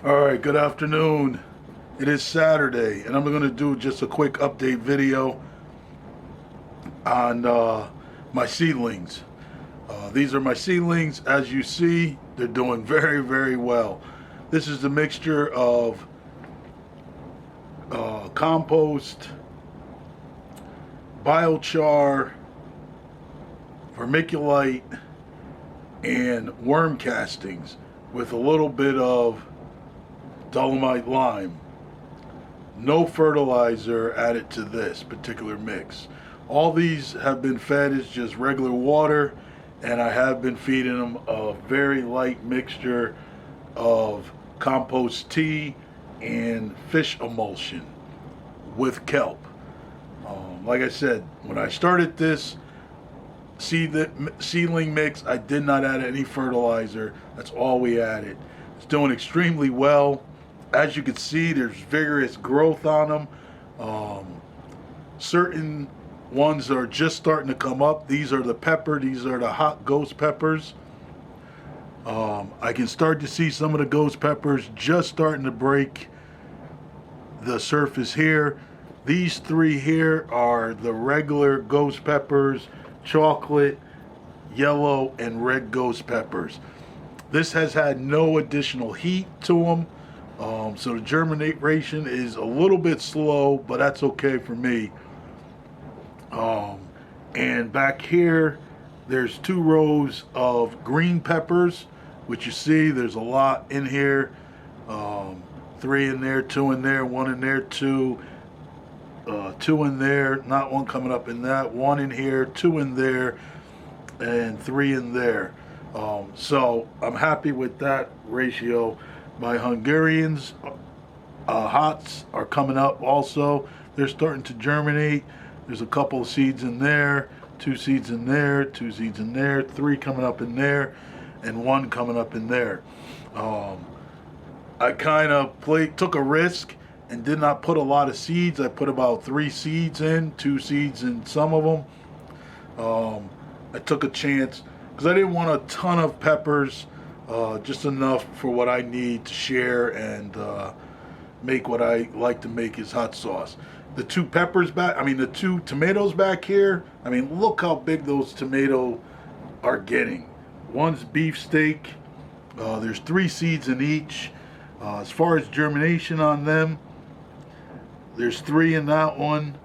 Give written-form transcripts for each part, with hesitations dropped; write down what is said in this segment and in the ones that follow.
All right, good afternoon. It is Saturday, and I'm going to do just a quick update video on my seedlings. These are my seedlings. As you see, they're doing very, very well. This is the mixture of compost, biochar, vermiculite, and worm castings with a little bit of dolomite lime. No fertilizer added to this particular mix. All these have been fed as just regular water, and I have been feeding them a very light mixture of compost tea and fish emulsion with kelp. Like I said, when I started this seedling mix, I did not add any fertilizer. That's all we added. It's doing extremely well. As you can see, there's vigorous growth on them. Certain ones are just starting to come up. These are the pepper. These are the hot ghost peppers. I can start to see some of the ghost peppers just starting to break the surface here. These three here are the regular ghost peppers, chocolate, yellow, and red ghost peppers. This has had no additional heat to them. So the germination is a little bit slow, but that's okay for me. And back here, there's 2 rows of green peppers, which you see there's a lot in here. 3 in there, 2 in there, 1 in there, 2. 2 in there, not 1 coming up in that, 1 in here, 2 in there, and 3 in there. So I'm happy with that ratio. My Hungarians hots are coming up also. They're starting to germinate. There's a couple of seeds in there, 2 seeds in there, 2 seeds in there, 3 coming up in there, and 1 coming up in there. I kind of took a risk and did not put a lot of seeds. I put about 3 seeds in, 2 seeds in some of them. I took a chance because I didn't want a ton of peppers, just enough for what I need to share and make what I like to make is hot sauce. The 2 the 2 tomatoes back here, look how big those tomatoes are getting. One's beefsteak. There's 3 seeds in each. As far as germination on them, there's 3 in that one,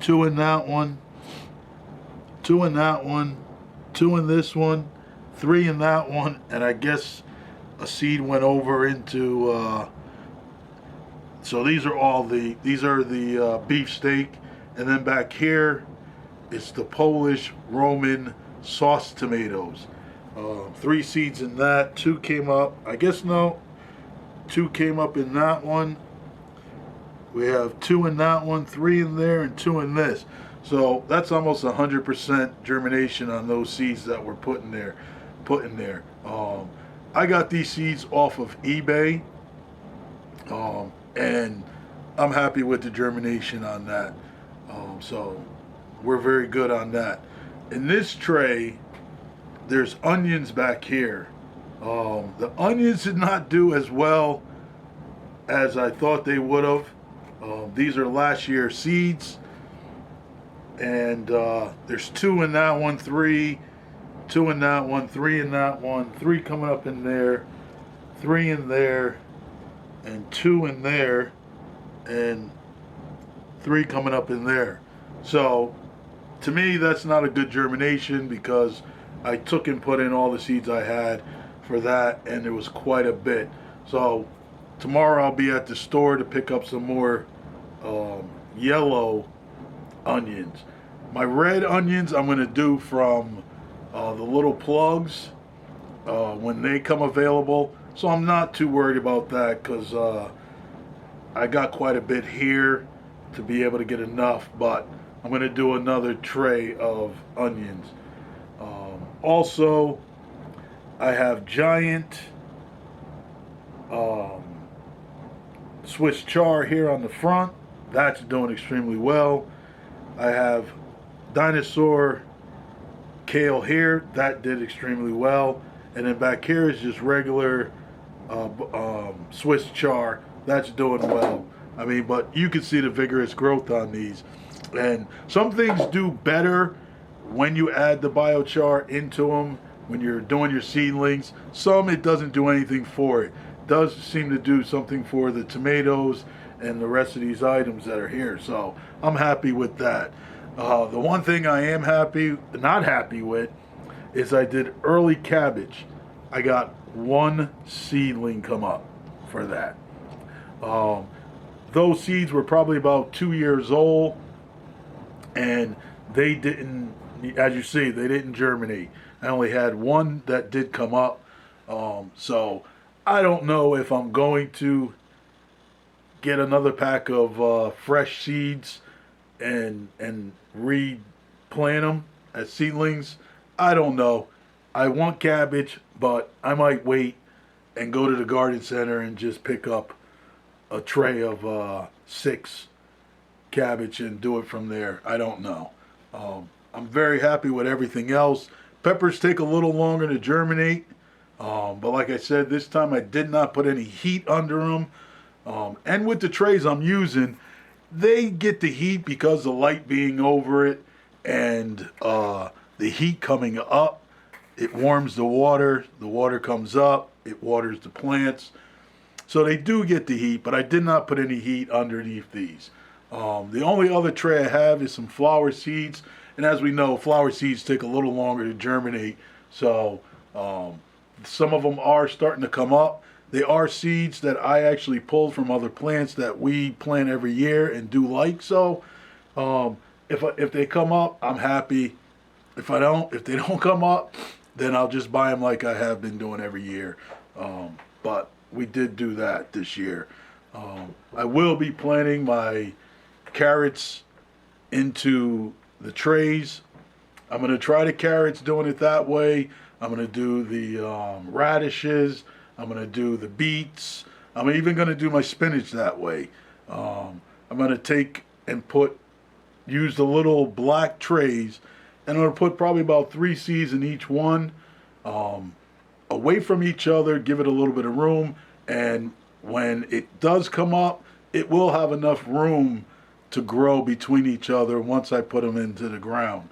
2 in that one, 2 in that one, 2 in this one, 3 in that one, and I guess a seed went over into, so these are the beefsteak, and then back here, it's the Polish Roman sauce tomatoes. 3 seeds in that, 2 came up, 2 came up in that one. We have 2 in that one, 3 in there, and 2 in this. So that's almost 100% germination on those seeds that we're put in there. I got these seeds off of eBay, and I'm happy with the germination on that. So we're very good on that. In this tray, there's onions back here. The onions did not do as well as I thought they would have. These are last year's seeds, and there's 2 in that one, 3, 2 in that one, 3 in that one, 3 coming up in there, 3 in there, and 2 in there, and 3 coming up in there. So to me, that's not a good germination because I took and put in all the seeds I had for that, and there was quite a bit. So tomorrow I'll be at the store to pick up some more yellow onions. My red onions I'm going to do from the little plugs when they come available. So I'm not too worried about that because I got quite a bit here to be able to get enough, but I'm going to do another tray of onions. Also, I have giant Swiss chard here on the front. That's doing extremely well. I have dinosaur kale here. That did extremely well. And then back here is just regular Swiss char. That's doing well. I mean, but you can see the vigorous growth on these. And some things do better when you add the biochar into them when you're doing your seedlings. Some it doesn't do anything for it. It does seem to do something for the tomatoes and the rest of these items that are here. So I'm happy with that. The one thing I am not happy with, is I did early cabbage. I got one seedling come up for that. Um, those seeds were probably about 2 years old, and they didn't, as you see, they didn't germinate. I only had one that did come up. So I don't know if I'm going to get another pack of fresh seeds and replant them as seedlings. I don't know. I want cabbage, but I might wait and go to the garden center and just pick up a tray of 6 cabbage and do it from there. I don't know. I'm very happy with everything else. Peppers take a little longer to germinate, but like I said, this time I did not put any heat under them. And with the trays I'm using, they get the heat because the light being over it and the heat coming up. It warms the water comes up, it waters the plants. So they do get the heat, but I did not put any heat underneath these. The only other tray I have is some flower seeds, and as we know, flower seeds take a little longer to germinate. So some of them are starting to come up. They are seeds that I actually pulled from other plants that we plant every year and do like. So if they come up, I'm happy. If they don't come up, then I'll just buy them like I have been doing every year. But we did do that this year. I will be planting my carrots into the trays. I'm going to try the carrots doing it that way. I'm going to do the radishes. I'm going to do the beets. I'm even going to do my spinach that way. I'm going to take and use the little black trays, and I'm going to put probably about 3 seeds in each one, away from each other, give it a little bit of room, and when it does come up, it will have enough room to grow between each other once I put them into the ground.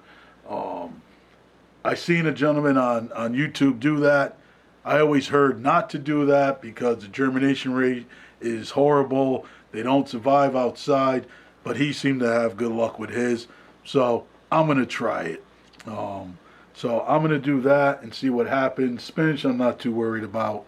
I seen a gentleman on YouTube do that. I always heard not to do that because the germination rate is horrible. They don't survive outside, but he seemed to have good luck with his. So I'm going to try it. So I'm going to do that and see what happens. Spinach I'm not too worried about.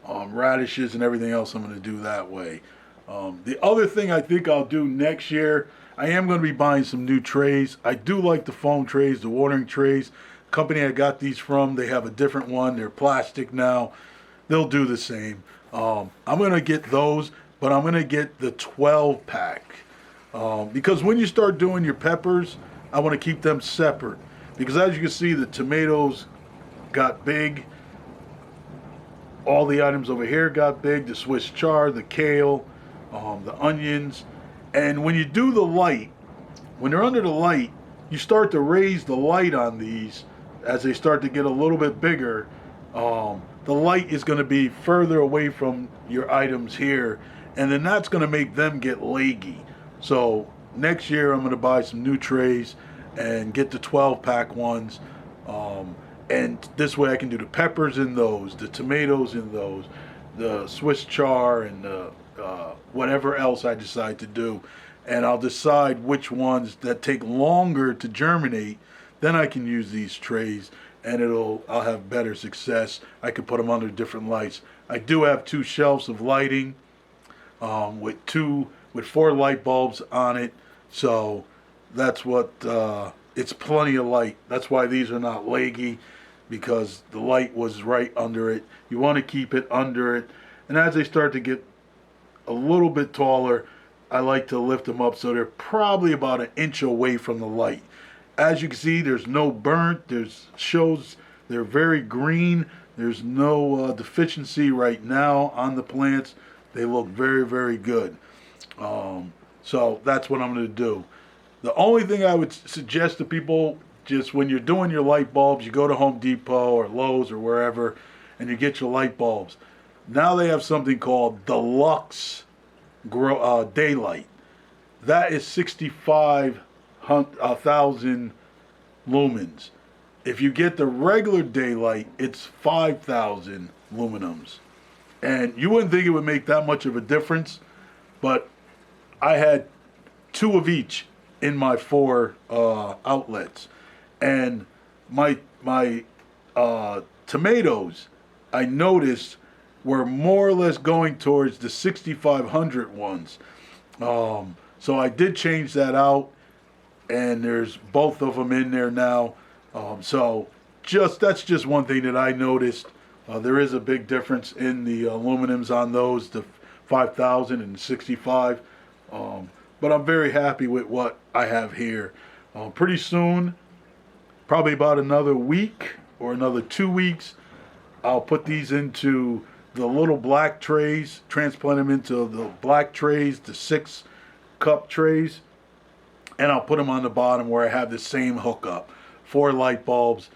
Radishes and everything else I'm going to do that way. The other thing I think I'll do next year, I am going to be buying some new trays. I do like the foam trays, the watering trays. Company I got these from, they have a different one. They're plastic now. They'll do the same. I'm going to get those, but I'm going to get the 12 pack. Because when you start doing your peppers, I want to keep them separate. Because as you can see, the tomatoes got big. All the items over here got big. The Swiss chard, the kale, the onions. And when you do the light, when they're under the light, you start to raise the light on these as they start to get a little bit bigger. The light is going to be further away from your items here, and then that's going to make them get leggy. So next year I'm going to buy some new trays and get the 12 pack ones. And this way I can do the peppers in those, the tomatoes in those, the Swiss char, and the whatever else I decide to do. And I'll decide which ones that take longer to germinate. Then I can use these trays, and I'll have better success. I can put them under different lights. I do have 2 shelves of lighting with 4 light bulbs on it. So that's what it's plenty of light. That's why these are not leggy, because the light was right under it. You want to keep it under it. And as they start to get a little bit taller, I like to lift them up so they're probably about 1 inch away from the light. As you can see, there's no burnt. They're very green. There's no deficiency right now on the plants. They look very, very good. So that's what I'm going to do. The only thing I would suggest to people, just when you're doing your light bulbs, you go to Home Depot or Lowe's or wherever, and you get your light bulbs. Now they have something called Deluxe Daylight. That is 65,000 lumens. If you get the regular daylight, it's 5,000 luminums. And you wouldn't think it would make that much of a difference, but I had two of each in my four outlets. And my tomatoes, I noticed, were more or less going towards the 6,500 ones. So I did change that out, and there's both of them in there now. So that's just one thing that I noticed. There is a big difference in the aluminums on those, the 5,000 and 65. But I'm very happy with what I have here. Pretty soon, probably about another week or another 2 weeks, I'll put these into the little black trays, transplant them into the black trays, the 6-cup trays, and I'll put them on the bottom where I have the same hookup, 4 light bulbs,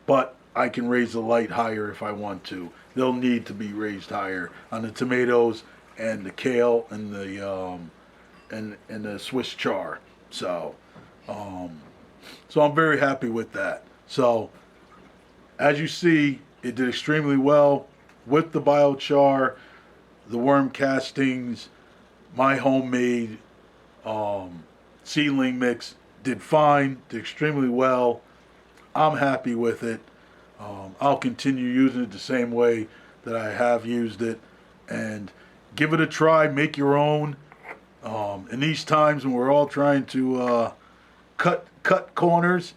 but I can raise the light higher if I want to. They'll need to be raised higher on the tomatoes and the kale and the Swiss chard. So I'm very happy with that. So as you see, it did extremely well with the biochar, the worm castings, my homemade seedling mix did fine, did extremely well. I'm happy with it. I'll continue using it the same way that I have used it, and give it a try. Make your own. In these times when we're all trying to cut corners,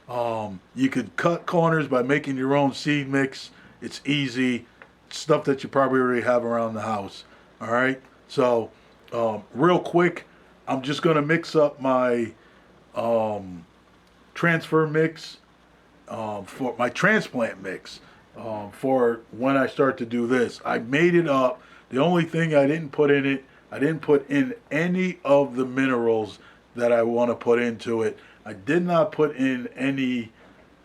you could cut corners by making your own seed mix. It's easy, stuff that you probably already have around the house. All right. So real quick, I'm just going to mix up my transfer mix for my transplant mix for when I start to do this. I made it up. The only thing I didn't put in it, I didn't put in any of the minerals that I want to put into it. I did not put in any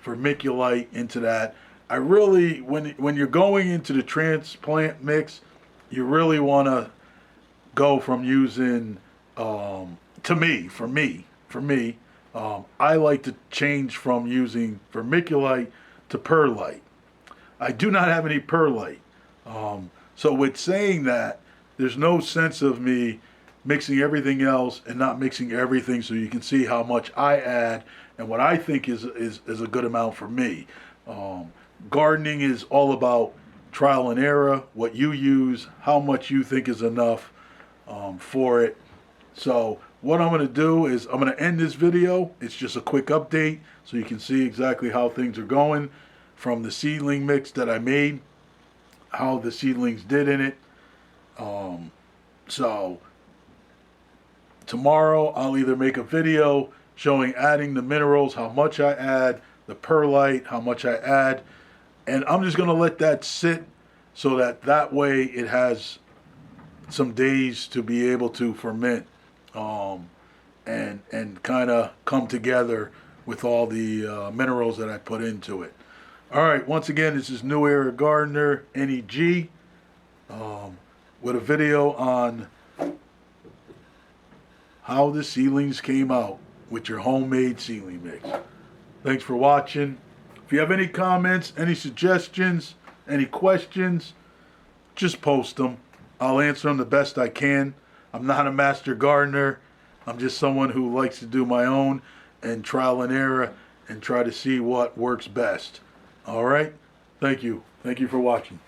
vermiculite into that. I really, when you're going into the transplant mix, you really want to go from using, for me, I like to change from using vermiculite to perlite. I do not have any perlite. So with saying that, there's no sense of me mixing everything else and not mixing everything, so you can see how much I add and what I think is a good amount for me. Gardening is all about trial and error, what you use, how much you think is enough for it. So what I'm going to do is I'm going to end this video. It's just a quick update so you can see exactly how things are going from the seedling mix that I made, how the seedlings did in it. So tomorrow I'll either make a video showing adding the minerals, how much I add, the perlite, how much I add, and I'm just going to let that sit so that way it has some days to be able to ferment and kind of come together with all the minerals that I put into it. All right, once again, this is New Era Gardener, NEG, with a video on how the seedlings came out with your homemade seedling mix. Thanks for watching. If you have any comments, any suggestions, any questions, just post them. I'll answer them the best I can. I'm not a master gardener. I'm just someone who likes to do my own and trial and error and try to see what works best. All right? Thank you. Thank you for watching.